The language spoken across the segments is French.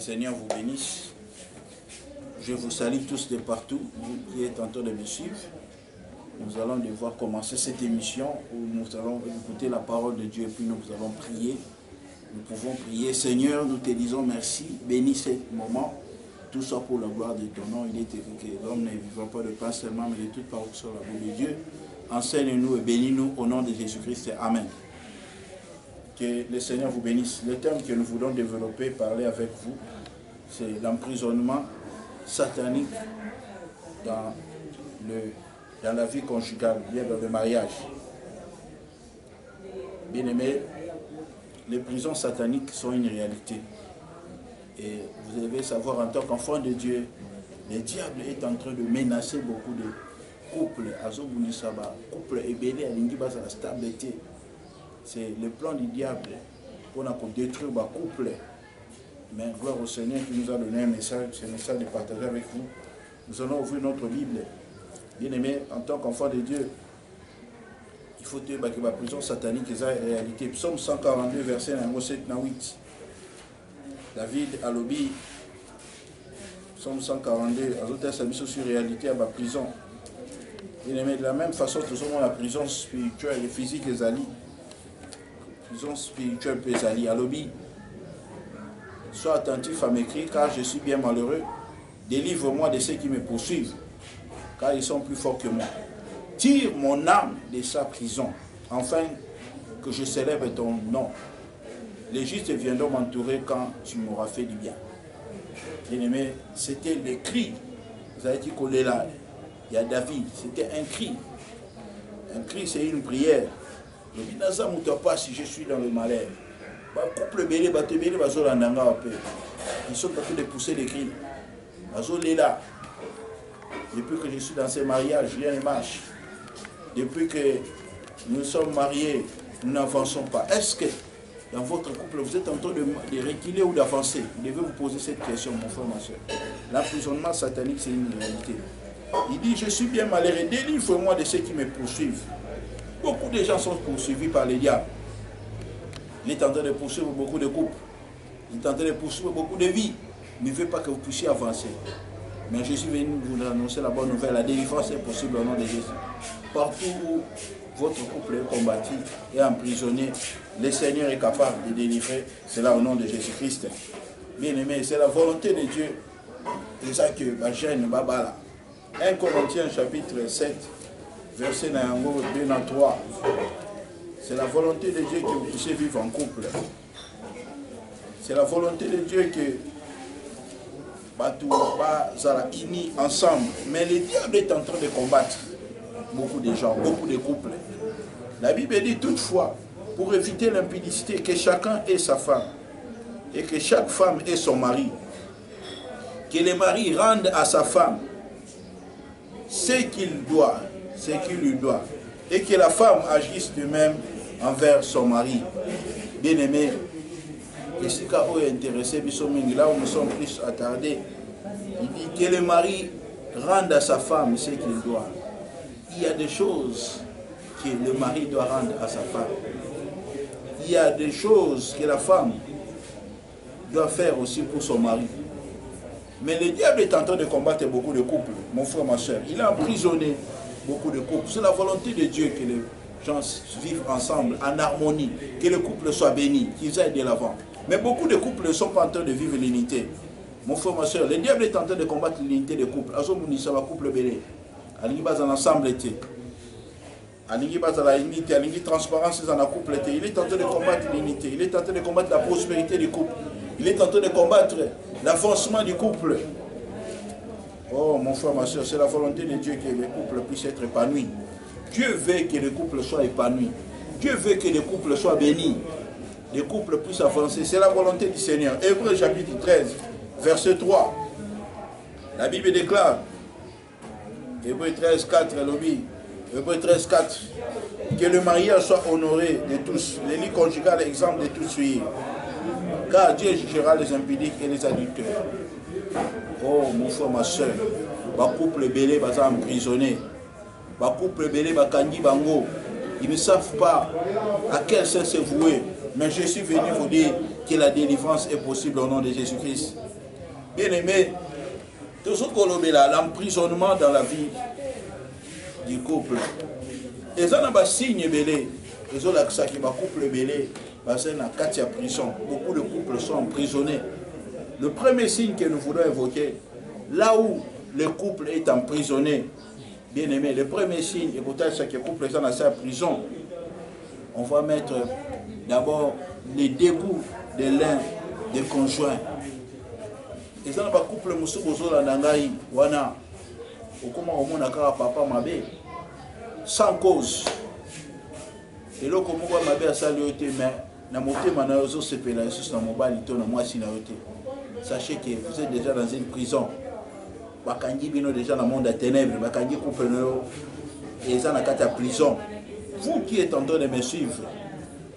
Seigneur vous bénisse. Je vous salue tous de partout, vous qui êtes en train de me suivre. Nous allons devoir commencer cette émission où nous allons écouter la parole de Dieu et puis nous allons prier. Nous pouvons prier. Seigneur, nous te disons merci. Bénis ce moment. Tout ça pour la gloire de ton nom. Il est écrit que l'homme ne vivra pas de pain seulement, mais de toute parole sur la bouche de Dieu. Enseigne-nous et bénis-nous au nom de Jésus-Christ. Amen. Que le Seigneur vous bénisse. Le thème que nous voulons développer, parler avec vous, c'est l'emprisonnement satanique dans la vie conjugale, bien dans le mariage. Bien aimé, les prisons sataniques sont une réalité. Et vous devez savoir, en tant qu'enfant de Dieu, le diable est en train de menacer beaucoup de couples. Couple ébélé à l'ingibas à la stabilité. C'est le plan du diable pour détruire le couple. Mais gloire au Seigneur qui nous a donné un message, c'est un message de partager avec vous. Nous allons ouvrir notre Bible. Bien aimé, en tant qu'enfant de Dieu, il faut que la prison satanique est en réalité. Psaume 142, verset 7 à 8. David a lobby. Psaume 142, ajoute sa mission sur réalité à la prison. Bien aimé, de la même façon, nous sommes la prison spirituelle et physique des alliés. Prison spirituelle des alliés à lobby. Sois attentif à m'écrire car je suis bien malheureux. Délivre-moi de ceux qui me poursuivent, car ils sont plus forts que moi. Tire mon âme de sa prison, afin que je célèbre ton nom. Les justes viendront m'entourer quand tu m'auras fait du bien. Bien-aimé, c'était le cri. Vous avez dit qu'on est là. Il y a David, c'était un cri. Un cri, c'est une prière. Le Binaza ne pas si je suis dans le malheur. Couple belé, ils sont en train de pousser les cris. Là. Depuis que je suis dans ce mariage, rien ne marche. Depuis que nous sommes mariés, nous n'avançons pas. Est-ce que dans votre couple, vous êtes en train de reculer ou d'avancer? Vous devez vous poser cette question, mon frère, ma soeur. L'emprisonnement satanique, c'est une réalité. Il dit, je suis bien malheureux, délivre-moi de ceux qui me poursuivent. Beaucoup de gens sont poursuivis par les diables. Il est en train de poursuivre beaucoup de couples. Il est en train de poursuivre beaucoup de vies. Il ne veut pas que vous puissiez avancer. Mais je suis venu vous annoncer la bonne nouvelle. La délivrance est possible au nom de Jésus. Partout où votre couple est combattu et emprisonné, le Seigneur est capable de délivrer. C'est là au nom de Jésus-Christ. Bien aimé, c'est la volonté de Dieu. C'est ça que la chaîne Babala. 1 Corinthiens chapitre 7, verset 2 à 3. C'est la volonté de Dieu que vous puissiez vivre en couple. C'est la volonté de Dieu que unis ensemble. Mais le diable est en train de combattre beaucoup de gens, beaucoup de couples. La Bible dit toutefois, pour éviter l'impudicité, que chacun ait sa femme et que chaque femme ait son mari. Que le mari rende à sa femme ce qu'il doit, ce qu'il lui doit. Et que la femme agisse de même envers son mari. Bien aimé, et ce cas où est intéressé, là où nous sommes plus attardés, il dit que le mari rende à sa femme ce qu'il doit. Il y a des choses que le mari doit rendre à sa femme. Il y a des choses que la femme doit faire aussi pour son mari. Mais le diable est en train de combattre beaucoup de couples, mon frère, ma soeur. Il a emprisonné beaucoup de couples. C'est la volonté de Dieu que les gens vivent ensemble, en harmonie, que le couple soit béni, qu'ils aillent de l'avant. Mais beaucoup de couples ne sont pas en train de vivre l'unité. Mon frère, ma soeur, le diable est en train de combattre l'unité des couples. Ça va couple belé. Alingibas en ensemble était. Alingibas à la unité, Alingibas transparence dans la couple était. Il est en train de combattre l'unité. Il est en train de combattre la prospérité du couple. Il est en train de combattre l'avancement du couple. Oh, mon frère, ma soeur, c'est la volonté de Dieu que les couples puissent être épanouis. Dieu veut que les couples soient épanouis. Dieu veut que les couples soient bénis. Les couples puissent avancer. C'est la volonté du Seigneur. Hébreux chapitre 13, verset 3. La Bible déclare, Hébreux 13, 4, Hébreux 13, 4, que le mariage soit honoré de tous. Les lits conjugales, exemple de tous suivre. Car Dieu jugera les impudiques et les adultères. Oh, mon frère, ma soeur, ma couple belé, va emprisonné. Ma couple belé, va kandi bango. Ils ne savent pas à quel sens se vouer. Mais je suis venu vous dire que la délivrance est possible au nom de Jésus-Christ. Bien-aimé, tout ce qu'on a là, l'emprisonnement dans la vie du couple. Et ça n'a pas signe belé. Les autres qui va couple belé, c'est dans 4 prison. Beaucoup de couples sont emprisonnés. Le premier signe que nous voulons évoquer, là où le couple est emprisonné, bien aimé, le premier signe, écoutez, c'est que le couple est dans sa prison. On va mettre d'abord les dégoûts de l'un des conjoints. Et ça n'a pas couple moussou bozo la nangai, wana, ou comment on a papa mabe, sans cause. Et là, comme on mabe a salué, mais na moté manayozo sepela Jesus na mobali to na mwasi na yote. Sachez que vous êtes déjà dans une prison. Bakangi bino déjà dans le monde des ténèbres, bakangi couple no et ça na kata prison. Vous qui êtes en train de me suivre,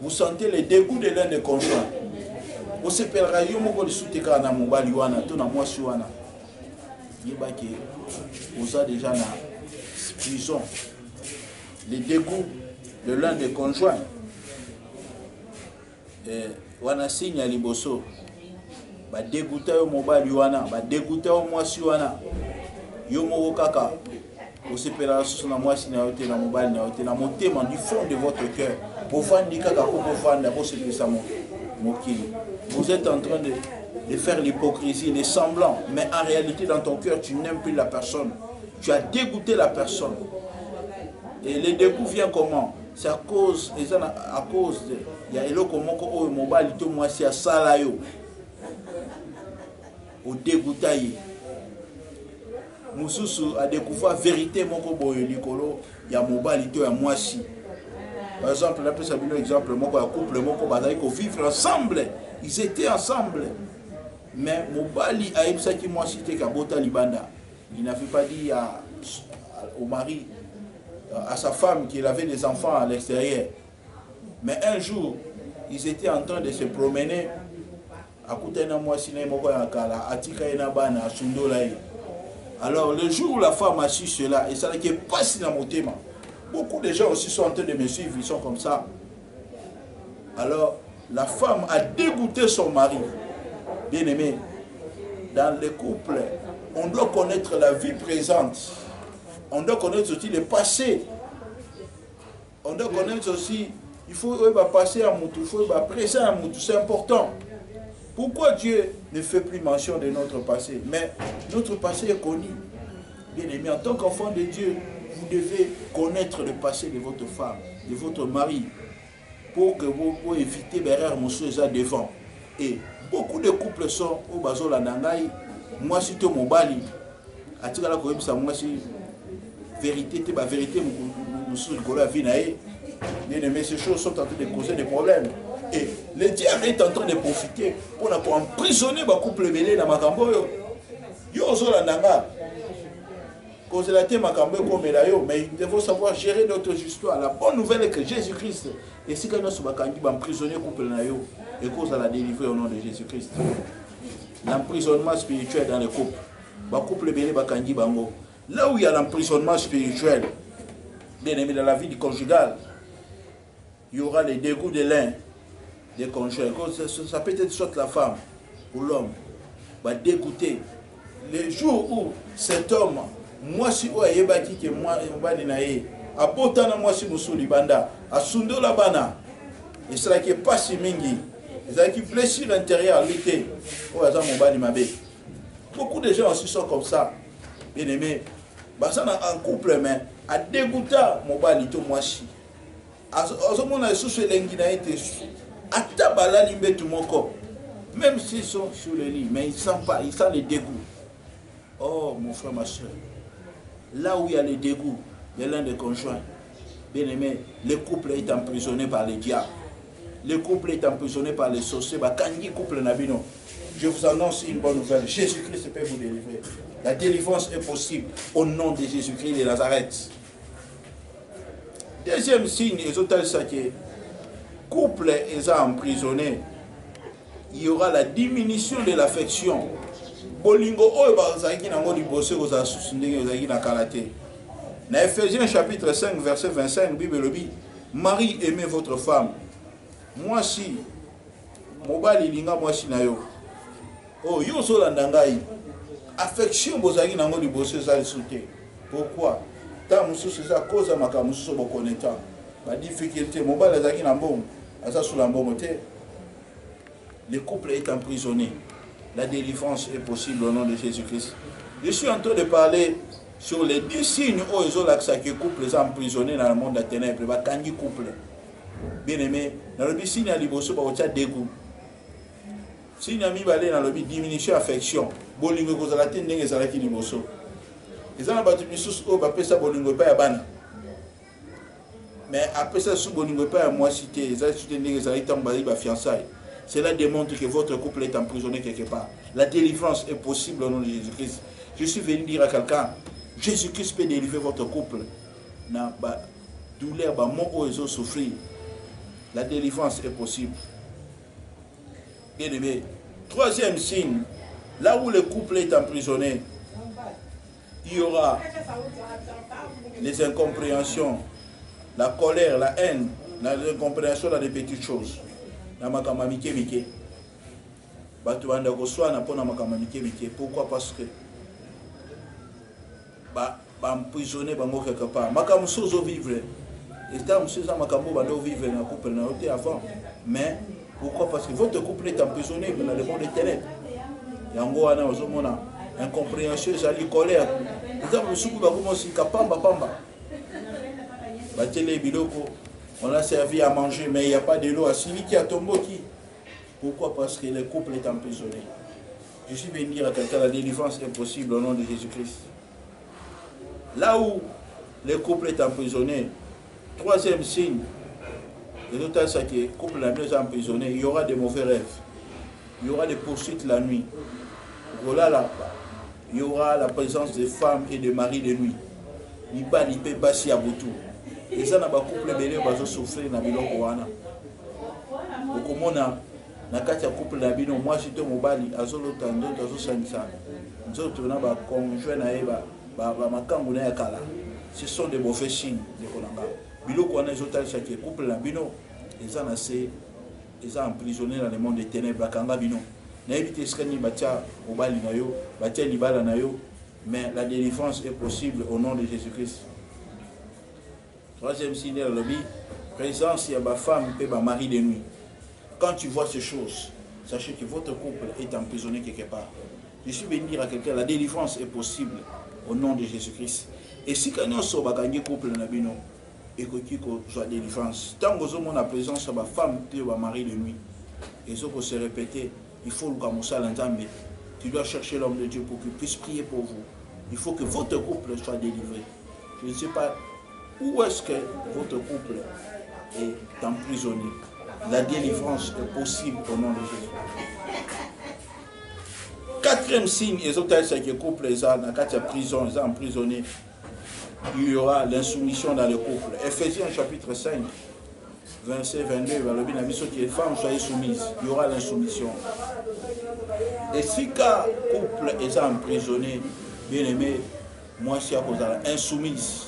vous sentez le dégoût de l'un des conjoints. Vous sepelera yo moko le souteka na mobali wana to na mwasi wana. Yeba que vous êtes déjà dans prison. Le dégoût de l'un des conjoints. Wana signe à liboso. Ba dégoûté au mobile wana, ba dégoûté au mwasi wana. Yo moko kaka. Vous sepelera sur na mwasi na yote na mobile na yote na motema du fond de votre cœur. Pour fandi kaka ko fanda ko sepelisa mokili. Vous êtes en train de faire l'hypocrisie, les semblants, mais en réalité dans ton cœur tu n'aimes plus la personne. Tu as dégoûté la personne. Et le dégoût vient comment? C'est à cause de il y a eloko moko o mobile to mwasi ya sala yo. Au dégoûtaye. Mususu a découvert la vérité moko boyo likolo ya mobile to ya mwasi. Par exemple, là peut un exemple moko ya couple moko bazali ko vivre ensemble. Ils étaient ensemble. Mais mobile a ebisa ki mwasi te ka bota libanda. Il n'avait pas dit au mari, à sa femme qu'il avait des enfants à l'extérieur. Mais un jour, ils étaient en train de se promener. Alors le jour où la femme a su cela, et ça n'est pas si dans mon thème. Beaucoup de gens aussi sont en train de me suivre, ils sont comme ça. Alors la femme a dégoûté son mari. Bien aimé, dans le couple, on doit connaître la vie présente. On doit connaître aussi le passé. On doit connaître aussi, il faut passer à Moutou, il faut presser à Moutou, c'est important. Pourquoi Dieu ne fait plus mention de notre passé? Mais notre passé est connu. Bien aimé, en tant qu'enfant de Dieu, vous devez connaître le passé de votre femme, de votre mari, pour que vous évitez l'erreur monsieur devant. Et beaucoup de couples sont au bazo la nangai, moi si tu mobali, à tirer la cohue, ça moi si vérité, c'est la vérité, monsieur le la vie naïe. Bien aimé, ces choses sont en train de causer des problèmes. Et le diable est en train de profiter pour emprisonner le couple belé dans Makambo. Yo la nanga. Cause la thé Makambo comme la yo, mais il faut savoir gérer notre histoire. La bonne nouvelle est que Jésus-Christ, et si quelqu'un se va emprisonner le couple na yo, et cause à la délivrer au nom de Jésus-Christ. L'emprisonnement spirituel dans le couple. Le couple belé bakangi bango. Là où il y a l'emprisonnement spirituel, bien aimé, dans la vie du conjugal, il y aura les dégoûts de l'un des conjoints. Ça peut être soit la femme ou l'homme va dégoûter. Le jour où cet homme, moi si on est bâti que moi on va dîner, à Botana moi si nous libanda, à Sundo la bana, et cela qui est pas si mingi, cela qui blessure l'intérieur, l'été, oh ça mon bani mabé. Beaucoup de gens aussi sont comme ça, bien aimé. Bah ça en couple mais à dégoûter mon bani to moi si. À ce moment-là, ils sont sur l'enginaïté. Même s'ils sont sur le lit, mais ils ne sentent pas, ils sentent les dégoûts. Oh, mon frère, ma soeur, là où il y a les dégoûts, il y a l'un des conjoints. Bien aimé, le couple est emprisonné par les diables. Le couple est emprisonné par les sorciers. Je vous annonce une bonne nouvelle. Jésus-Christ peut vous délivrer. La délivrance est possible au nom de Jésus-Christ de Nazareth. Deuxième signe, les couple est emprisonné. Il y aura la diminution de l'affection. Dans Ephésiens chapitre 5, verset 25, Bible dit, Marie, aimez votre femme. Moi si, mobali linga mwasi na yo. Oh, yo so landangai. Affection bozaki nango liboso za lisute. Pourquoi? Ta mususu za cause maka mususu bokoneta. Ba difficulté mobali azaki na mbongo, asa sous la mbongo te. Le couple est emprisonné. La délivrance est possible au nom de Jésus-Christ. Je suis en train de parler sur les 10 signes où ils ont l'accès que le couple est emprisonné dans le monde des ténèbres. Il va candier couple. Bien aimé, dans le signe à liboso, il y a dégoût. Signe à mi balé dans le diminution affection. Bolingo kozalate ndenge zalaki liboso. Ils ont battu misusu au bapé ça bolingo pas ya bana. Mais après ça sous bolingo pas à moi cité, ils ont cité ndenge zalaki tambali ba fiançailles. Cela démontre que votre couple est emprisonné quelque part. La délivrance est possible au nom de Jésus-Christ. Je suis venu dire à quelqu'un, Jésus-Christ peut délivrer votre couple. Na ba douleur, ba mon ils ont souffert. La délivrance est possible. Bien aimé. Troisième signe, là où le couple est emprisonné, il y aura les incompréhensions, la colère, la haine, l'incompréhension dans des petites choses. Pourquoi? Parce que emprisonné quelque part. Mais pourquoi? Parce que votre couple est emprisonné dans le monde des ténèbres. Incompréhension, colère. On a servi à manger, mais il n'y a pas de l'eau. Celui qui a tombé qui? Pourquoi? Parce que le couple est emprisonné. Je suis venu dire à quelqu'un, la délivrance est possible au nom de Jésus-Christ. Là où le couple est emprisonné, troisième signe, le couple est emprisonné, il y aura des mauvais rêves. Il y aura des poursuites la nuit. Voilà là, il y aura la présence des femmes et des maris de nuit. Il peut passer à Boutou. Et ça n'a pas couple belé va souffrir na biloko wana. Okomona na kati ya couple na bino moi j'étais mobali azolota ndoto azosangisa. Nzoto na ba conjoint na eba ba makambo na ya kala. Ce sont des mauvais signes de konanga. Biloko wana ezotala chaque couple na bino eza na se eza emprisonné dans le monde des ténèbres kanga bino. Na éviter skani batia mobali na yo, batia libala na yo, mais la délivrance est possible au nom de Jésus-Christ. Troisième signe, la présence, il y a ma femme et ma mari de nuit. Quand tu vois ces choses, sachez que votre couple est emprisonné quelque part. Je suis venu dire à quelqu'un, la délivrance est possible au nom de Jésus-Christ. Et si quelqu'un sort gagner couple et que soit délivrance, tant que vous avez la présence de ma femme et ma mari de nuit, et ce que se répéter, il faut le commencer à l'entendre. Tu dois chercher l'homme de Dieu pour qu'il puisse prier pour vous. Il faut que votre couple soit délivré. Je ne sais pas. Où est-ce que votre couple est emprisonné? La délivrance est possible au nom de Jésus. Quatrième signe, c'est que le couple est en prison, est emprisonné. Il y aura l'insoumission dans le couple. Ephésiens chapitre 5, verset 22, il dit que les femmes soient soumises. Il y aura l'insoumission. Et si le couple est emprisonné, bien aimé, moi je suis insoumise.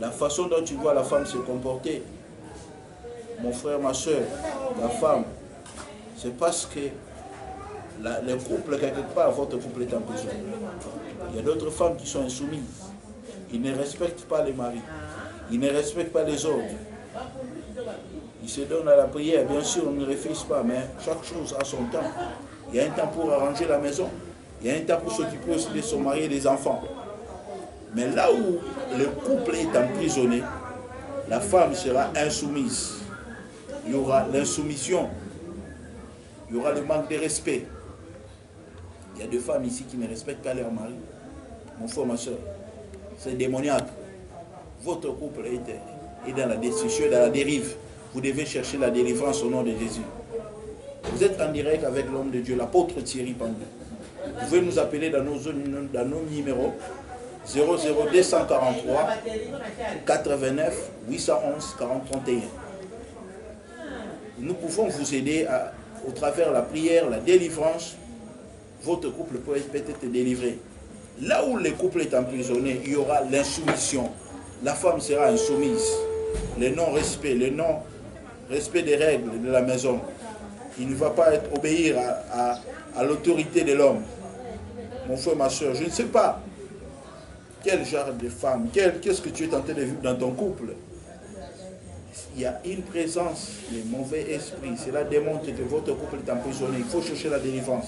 La façon dont tu vois la femme se comporter, mon frère, ma soeur, la femme, c'est parce que le couple, quelque part, votre couple est emprisonné. Il y a d'autres femmes qui sont insoumises. Ils ne respectent pas les maris. Ils ne respectent pas les ordres. Ils se donnent à la prière. Bien sûr, on ne réfléchit pas, mais chaque chose a son temps. Il y a un temps pour arranger la maison. Il y a un temps pour s'occuper aussi de son mari et des enfants. Mais là où le couple est emprisonné, la femme sera insoumise. Il y aura l'insoumission. Il y aura le manque de respect. Il y a des femmes ici qui ne respectent pas leur mari. Mon frère, ma soeur, c'est démoniaque. Votre couple est dans la destruction, dans la dérive. Vous devez chercher la délivrance au nom de Jésus. Vous êtes en direct avec l'homme de Dieu, l'apôtre Thierry Pandou. Vous pouvez nous appeler dans nos numéros 00243 89 811 40 31. Nous pouvons vous aider au travers de la prière, la délivrance. Votre couple peut être délivré. Là où le couple est emprisonné, il y aura l'insoumission. La femme sera insoumise. le non-respect, le non-respect des règles de la maison. Il ne va pas obéir à l'autorité de l'homme. Mon frère, ma soeur, je ne sais pas quel genre de femme, qu'est-ce que tu es en train de vivre dans ton couple. Il y a une présence de mauvais esprit. Cela démontre que votre couple est emprisonné. Il faut chercher la délivrance.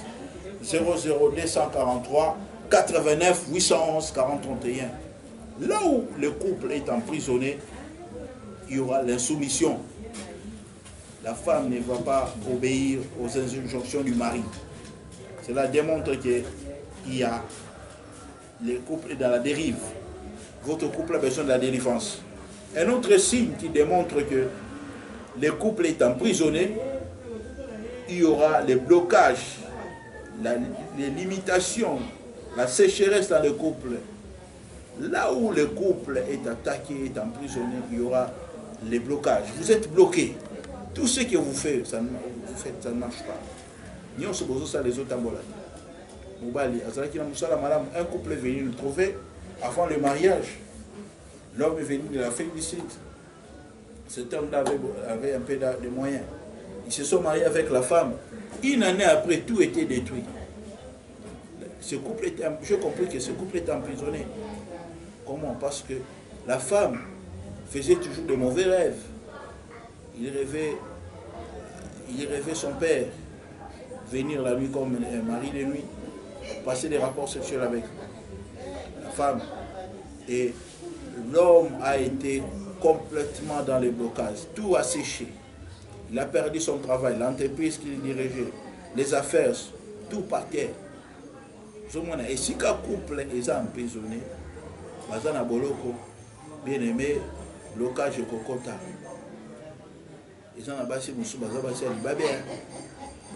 00243 89 811 40 31. Là où le couple est emprisonné, il y aura l'insoumission. La femme ne va pas obéir aux injonctions du mari. Cela démontre qu'il y a le couple est dans la dérive. Votre couple a besoin de la délivrance. Un autre signe qui démontre que le couple est emprisonné, il y aura les blocages, les limitations, la sécheresse dans le couple. Là où le couple est attaqué, est emprisonné, il y aura les blocages. Vous êtes bloqué. Tout ce que vous faites, ça ne marche pas. Nous sommes les autres un couple est venu le trouver avant le mariage. L'homme est venu de l'Afrique du Sud. Cet homme-là avait un peu de moyens. Ils se sont mariés avec la femme. Une année après, tout était détruit. J'ai compris que ce couple était emprisonné. Comment? Parce que la femme faisait toujours de mauvais rêves. Il rêvait son père venir la nuit comme un mari de nuit, passer des rapports sexuels avec la femme. Et l'homme a été complètement dans les blocages. Tout a séché. Il a perdu son travail, l'entreprise qu'il dirigeait, les affaires, tout par terre. Et si un couple est emprisonné, Bazana Boloko, bien aimé, blocage de Kokota. Ils ont abassé Moussou, Bazabassi, Babé,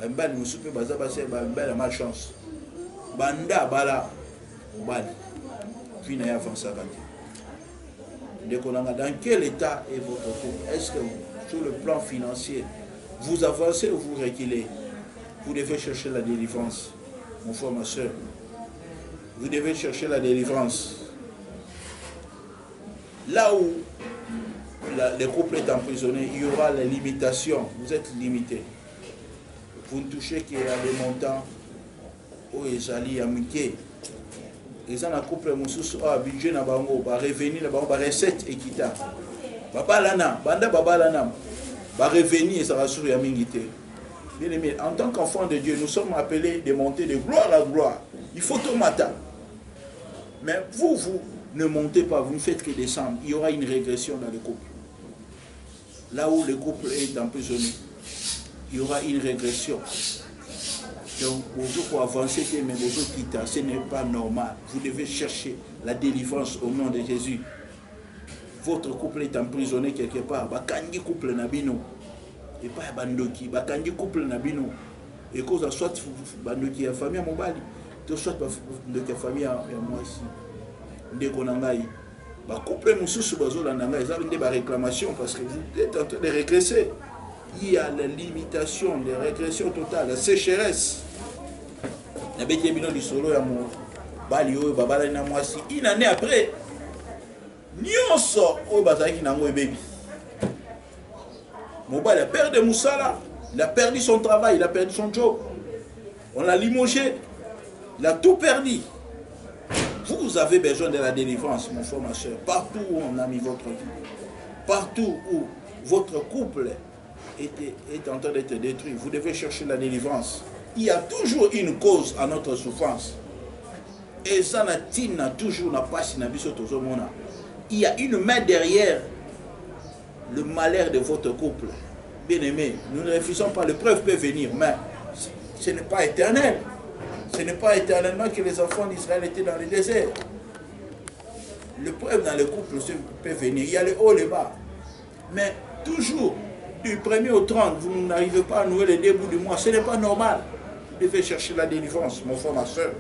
Bambal Moussou, Bazabassi, Bambal a malchance. Banda, Bala, Bali. Puis n'a pas avancé. Dans quel état est votre couple? Est-ce que sur le plan financier, vous avancez ou vous reculez? Vous devez chercher la délivrance, mon frère, ma soeur. Vous devez chercher la délivrance. Là où le couple est emprisonné, il y aura les limitations. Vous êtes limité. Vous ne touchez qu'à des montants où ils allaient amitié. Ils ont un couple budget na bango, ba revenu na bango, ba recette équitable. Baba lana, banda baba lana, ba revenu et ça rassure ya mingité. Bien aimé, en tant qu'enfant de Dieu, nous sommes appelés de monter de gloire à gloire. Il faut tout matin. Mais vous ne montez pas, vous ne faites que descendre. Il y aura une régression dans le couple. Là où le couple est emprisonné, il y aura une régression. Donc, pour avancer, mais ce n'est pas normal. Vous devez chercher la délivrance au nom de Jésus. Votre couple est emprisonné quelque part. Bakangi couple nabino. Et pas bandoki. Bakangi couple nabino. Et cause soit bandoki à famille à Mobali, soit bandoki à famille à moi ici. Ndekonangai. Couple mususu bazolandanga, ils ont des réclamations parce que vous êtes en train de régresser. Il y a la limitation, la régression totale, la sécheresse. Une année après, Mobali a perdu Moussala, il a perdu son travail, il a perdu son job. On l'a limogé, il a tout perdu. Vous avez besoin de la délivrance, mon frère, ma soeur. Partout où on a mis votre vie, partout où votre couple est en train d'être détruit, vous devez chercher la délivrance. Il y a toujours une cause à notre souffrance. Et ça n'a toujours pas. Il y a une main derrière le malheur de votre couple. Bien aimé, nous ne refusons pas, l'épreuve peut venir, mais ce n'est pas éternel. Ce n'est pas éternellement que les enfants d'Israël étaient dans le désert. L'épreuve dans le couple peut venir. Il y a le haut et le bas. Mais toujours, du 1er au 30, vous n'arrivez pas à nouer les deux bouts du mois. Ce n'est pas normal. Vous devez chercher la délivrance, mon frère, ma soeur.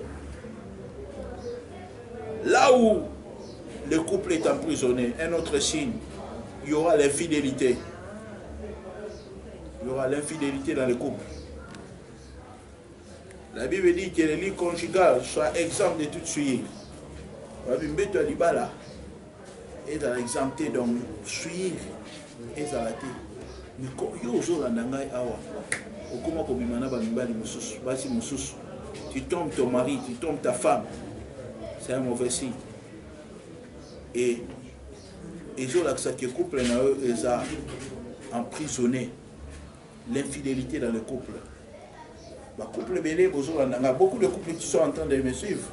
Là où le couple est emprisonné, un autre signe, il y aura l'infidélité. Il y aura l'infidélité dans le couple. La Bible dit que les lits conjugales soient exempts de toute suite. et dans l'exempté donc suivre et à la tête. Mais quand yo ozolanda ngai awa okoma kobimana bamibali mosusu basi mosusu tu tombes ton mari, tu tombes ta femme, c'est un mauvais signe. Et ils ont que couple ils ont emprisonné l'infidélité dans le couple. Beaucoup de couples qui sont en train de me suivre.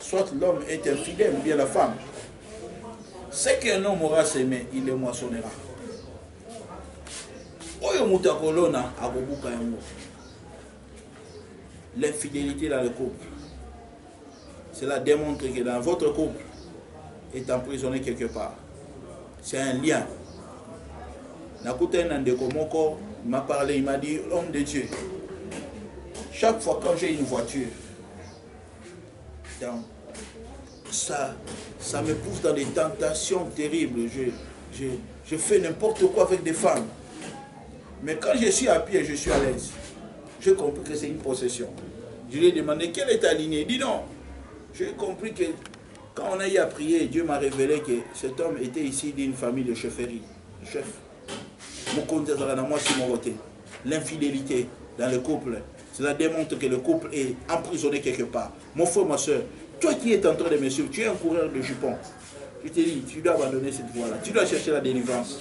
Soit l'homme est infidèle ou bien la femme. C'est qu'un homme aura s'aimé, il le moissonnera. L'infidélité dans le couple. Cela démontre que dans votre couple est emprisonné quelque part. C'est un lien. Il m'a parlé, il m'a dit, homme de Dieu, chaque fois quand j'ai une voiture, ça me pousse dans des tentations terribles. Je fais n'importe quoi avec des femmes. Mais quand je suis à pied, je suis à l'aise. J'ai compris que c'est une possession. Je lui ai demandé, quelle est ta lignée? Il dit non. J'ai compris que quand on a eu à prier, Dieu m'a révélé que cet homme était ici d'une famille de chefferie. Chef. L'infidélité dans le couple, cela démontre que le couple est emprisonné quelque part. Mon frère, ma soeur, toi qui es en train de me suivre, tu es un coureur de jupons. Je te dis, tu dois abandonner cette voie-là. Tu dois chercher la délivrance.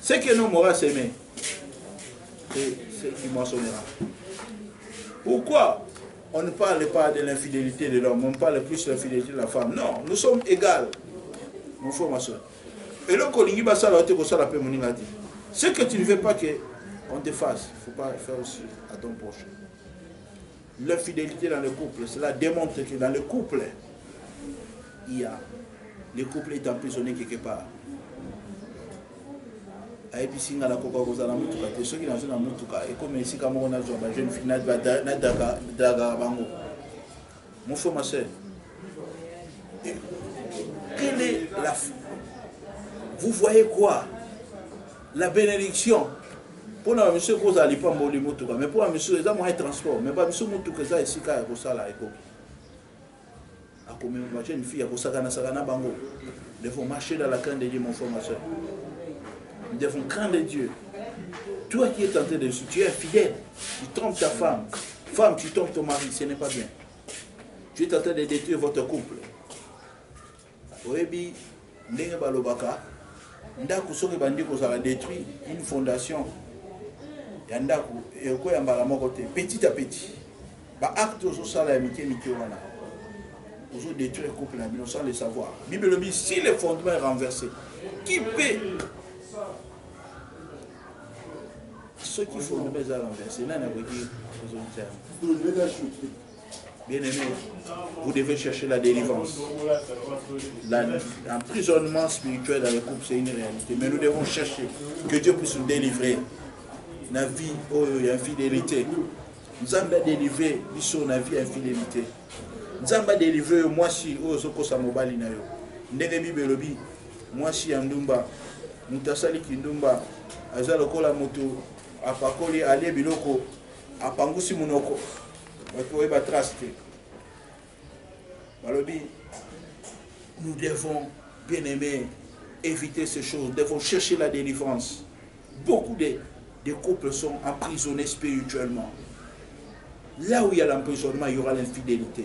Ce que nous m'aura s'aimer, c'est qui moissonnera. Pourquoi on ne parle pas de l'infidélité de l'homme, on parle plus de l'infidélité de la femme? Non, nous sommes égaux. Mon frère, ma soeur. Et là, ce que tu ne veux pas qu'on te fasse, il ne faut pas faire aussi à ton prochain. L'infidélité dans le couple, cela démontre que dans le couple, le couple est emprisonné quelque part. Et puis, si on a la coca, vous allez la ceux qui sont dans la et comme ici, quand on a une jeune fille, mon frère, ma soeur, quelle est la... Vous voyez quoi? La bénédiction. Pour nous, monsieur, vous n'allez pas mourir, mais pour monsieur, vous avez un transport. Mais pas monsieur, vous avez ici, vous avez ça là. Comme une fille, vous avez bango. Nous devons marcher dans la crainte de Dieu, mon frère, ma soeur. Nous devons craindre Dieu. Toi qui es tenté de tu es fidèle, tu trompes ta femme. Femme, tu trompes ton mari, ce n'est pas bien. Tu es tenté de détruire votre couple. Oebi, ndenge balobaka, ndaku soki bandiko ça va détruire une fondation. Ya ndaku eko ya mbala moko te, petit à petit. Ba acte ozo sala ya mike mike wana. Ozo détruire couple na bino sans le savoir. Bible le dit si le fondement est renversé, qui peut ceux qui font le baiser renversé, nana veut dire bien aimé, vous devez chercher la délivrance. L'emprisonnement spirituel dans le couple, c'est une réalité. Mais nous devons chercher que Dieu puisse nous délivrer. La vie, il y a infidélité. Nous avons délivré sur la vie infidélité. Nous avons délivré moi si Ozoko Samobali Nayo. Ndenge Belobi, moi si Andumba, Mutasali Kindumba, Azalokola Moto, Apakoli Ale Biloko, Apangusi Munoko. Nous devons, bien aimer, éviter ces choses. Nous devons chercher la délivrance. Beaucoup de couples sont emprisonnés spirituellement. Là où il y a l'emprisonnement, il y aura l'infidélité.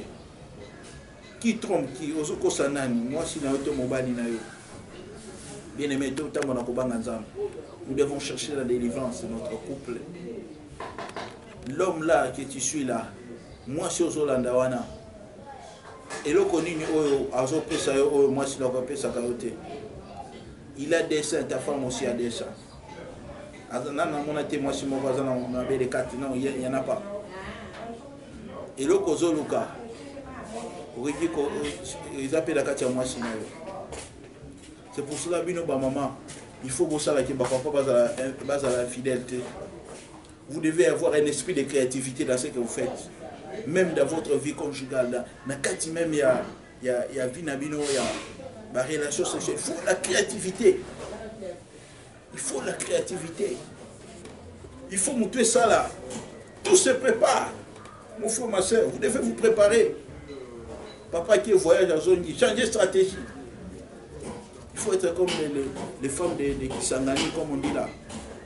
Qui trompe, qui osoko sanani, moi si na auto mobali na yo. Bien aimé, tout le temps nous devons chercher la délivrance de notre couple. L'homme là que tu suis là, moi si Ozolanda wana. Et le connu azo pesa yo moi si l'on pesa kayote. Il a des seins, ta femme aussi a des seins. Azana mon ate moi si mon voisin on avait des quatre, non, il y en a pas. Et le kozo luka. Ils appellent la katia moi si na yo. C'est pour cela bino ba maman, il faut que ça là qui ba papa base à la fidélité. Vous devez avoir un esprit de créativité dans ce que vous faites. Même dans votre vie conjugale, dans même il y a vie nabino, il y a la relation sexuelle. Il faut la créativité. Il faut la créativité. Il faut montrer ça là. Tout se prépare. Mon frère, ma soeur, vous devez vous préparer. Papa qui voyage à zone, changez de stratégie. faut être comme les femmes de Kisangani, comme on dit là.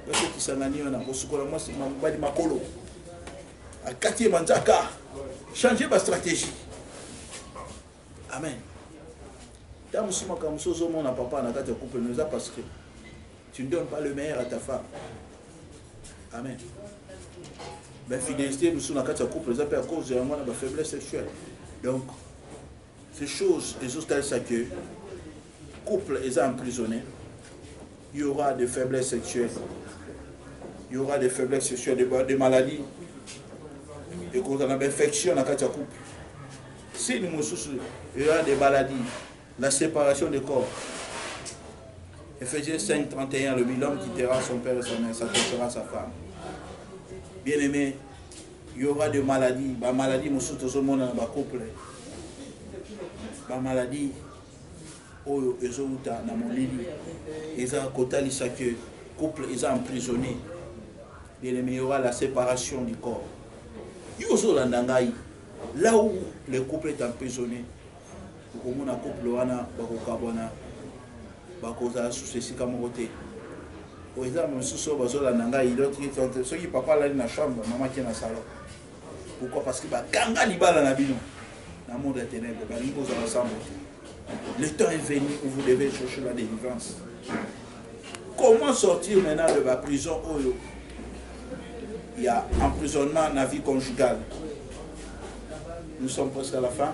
Parce que Kisangani, on a reçu moi, c'est ma colo. À Kati Manzaka, changer ma stratégie. Amen. Dans mon papa, on a couple nous a parce que tu ne donnes pas le meilleur à ta femme. Amen. Ben, fidélité, nous sommes dans le couple, nous appelle à cause de la faiblesse sexuelle. Donc, ces choses, les autres, c'est que couple est emprisonné. Il y aura des faiblesses sexuelles. Il y aura des faiblesses sexuelles, des maladies. Et quand on a une infection dans le couple. Si nous soucions, il y aura des maladies, la séparation des corps. Ephésiens 5, 31, l'homme quittera son père et sa mère, s'attachera à sa femme. Bien aimé, il y aura des maladies. Les maladies, nous sommes tous au monde dans le couple. Les maladies, ils ont dans mon lit. Ils ont côté que couple, ils ont emprisonné. Bien aimé, il y aura la séparation du corps. Là où le couple est emprisonné, pour que mon couple wana bakokabona bakoza souci comme côté. Par exemple, sous bazola nanga l'autre ceux qui papa là dans la chambre, maman qui est dans le salon. Pourquoi? Parce que kanga libala na bino. Dans le monde des ténèbres, ils sont ensemble. Le temps est venu où vous devez chercher la délivrance. Comment sortir maintenant de la prison où il y a emprisonnement dans la vie conjugale? Nous sommes presque à la fin.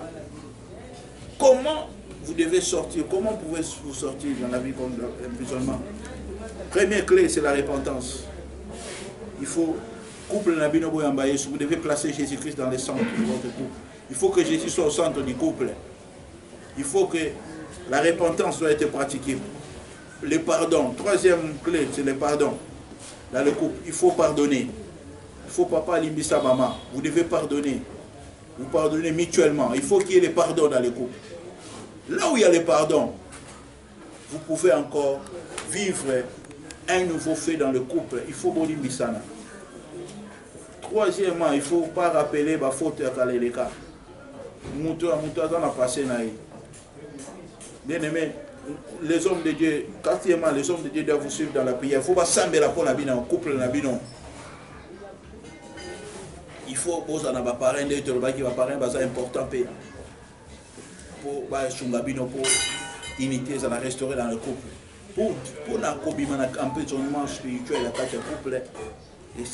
Comment vous devez sortir? Comment pouvez-vous sortir dans la vie d'emprisonnement? Première clé, c'est la repentance. Il faut, couple vous devez placer Jésus-Christ dans le centre de votre couple. Il faut que Jésus soit au centre du couple. Il faut que la repentance soit être pratiquée. Le pardon, troisième clé, c'est le pardon. Dans le couple, il faut pardonner. Il faut papa limbisa maman. Vous devez pardonner. Vous pardonnez mutuellement. Il faut qu'il y ait le pardon dans le couple. Là où il y a le pardon, vous pouvez encore vivre un nouveau fait dans le couple. Il faut bolimbisana. Troisièmement, il ne faut pas rappeler ma faute à Kaleleka. Bien aimé, les hommes de Dieu, quatrièmement, les hommes de Dieu doivent vous suivre dans la prière. Il ne faut pas s'embêter pour la vie dans le couple. Il faut poser un appareil qui va paraître important pour unité, ça va restaurer dans le couple. Pour un emprisonnement spirituel, il couple, il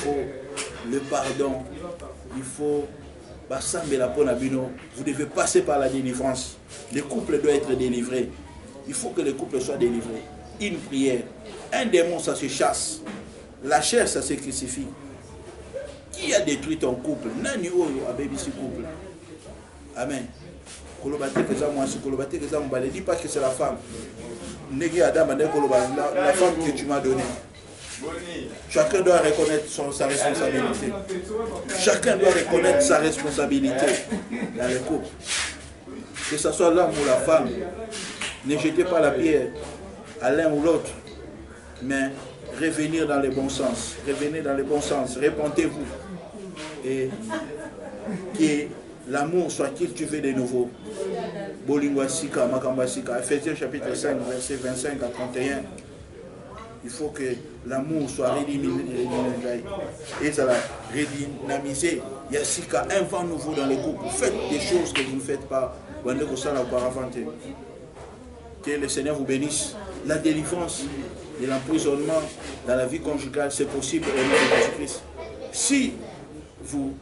faut le pardon, il faut vous devez passer par la délivrance. Le couple doit être délivré. Il faut que le couple soit délivré. Une prière, un démon, ça se chasse. La chair, ça se crucifie. Qui a détruit ton couple? Nani oyo a bébi ce couple. Amen. Ne dis pas que c'est la femme. La femme que tu m'as donnée. Chacun doit reconnaître sa responsabilité. Chacun doit reconnaître sa responsabilité dans le couple. Que ce soit l'homme ou la femme, ne jetez pas la pierre à l'un ou l'autre, mais revenir dans le bon sens. Revenez dans le bon sens. Repentez-vous. Et que l'amour soit cultivé de nouveau. Bolingwasika, Makambasika, Ephésiens chapitre 5, verset 25 à 31. Il faut que l'amour soit redynamisé. Il y a un vent nouveau dans le couple. Faites des choses que vous ne faites pas auparavant. Que le Seigneur vous bénisse. La délivrance de l'emprisonnement dans la vie conjugale, c'est possible au nom de Jésus-Christ. Si vous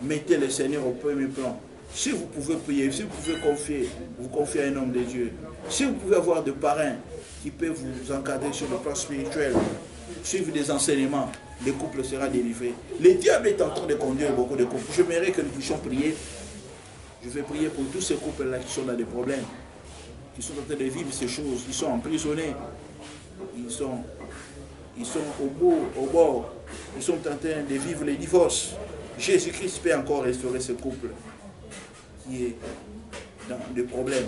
mettez le Seigneur au premier plan, si vous pouvez prier, si vous pouvez vous confier à un homme de Dieu, si vous pouvez avoir des parrains qui peuvent vous encadrer sur le plan spirituel, suivre des enseignements, le couple sera délivré. Le diable est en train de conduire beaucoup de couples. J'aimerais que nous puissions prier. Je vais prier pour tous ces couples-là qui sont dans des problèmes, qui sont en train de vivre ces choses, ils sont emprisonnés, ils sont au bord, ils sont en train de vivre les divorces. Jésus-Christ peut encore restaurer ce couple qui est dans des problèmes,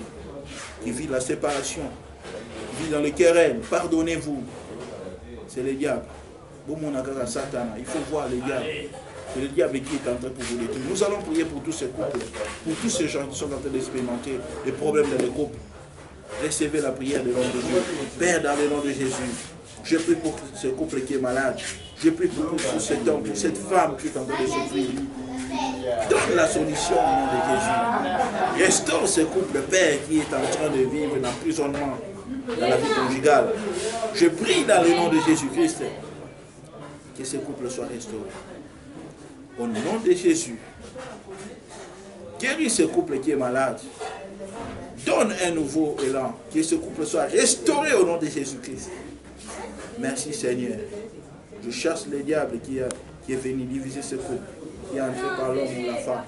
qui vit la séparation, qui vit dans le querelle. Pardonnez-vous. C'est le diable. Il faut voir le diable. que le diable qui est en train pour vous détruire. Nous allons prier pour tous ces couples, pour tous ces gens qui sont en train d'expérimenter des problèmes dans les couples. Recevez la prière de nom de Dieu. Père, dans le nom de Jésus, je prie pour ce couple qui est malade. Je prie pour cet homme, pour cette femme qui est en train de souffrir. Donne la solution au nom de Jésus. Restaure ce couple, Père, qui est en train de vivre un emprisonnement dans la vie conjugale. Je prie dans le nom de Jésus-Christ que ce couple soit restauré. Au nom de Jésus, guéris ce couple qui est malade. Donne un nouveau élan, que ce couple soit restauré au nom de Jésus-Christ. Merci Seigneur. Je chasse le diable qui est venu diviser ce couple, qui est entré par l'homme ou la femme.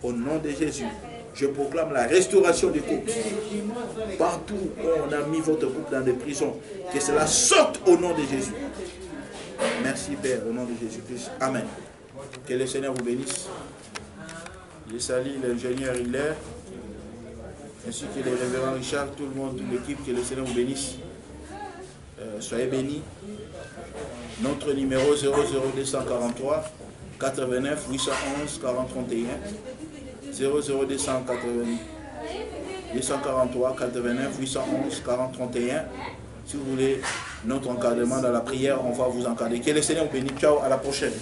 Au nom de Jésus, je proclame la restauration du couple. Partout où on a mis votre couple dans des prisons, que cela sorte au nom de Jésus. Merci Père, au nom de Jésus-Christ. Amen. Que le Seigneur vous bénisse. Je salue l'ingénieur Hilaire, ainsi que le révérend Richard, tout le monde, toute l'équipe, que le Seigneur vous bénisse. Soyez bénis. Notre numéro 00243 89 811 40 31 243 89 811 40 31. Si vous voulez notre encadrement dans la prière, on va vous encadrer. Que le Seigneur vous bénisse. Ciao, à la prochaine.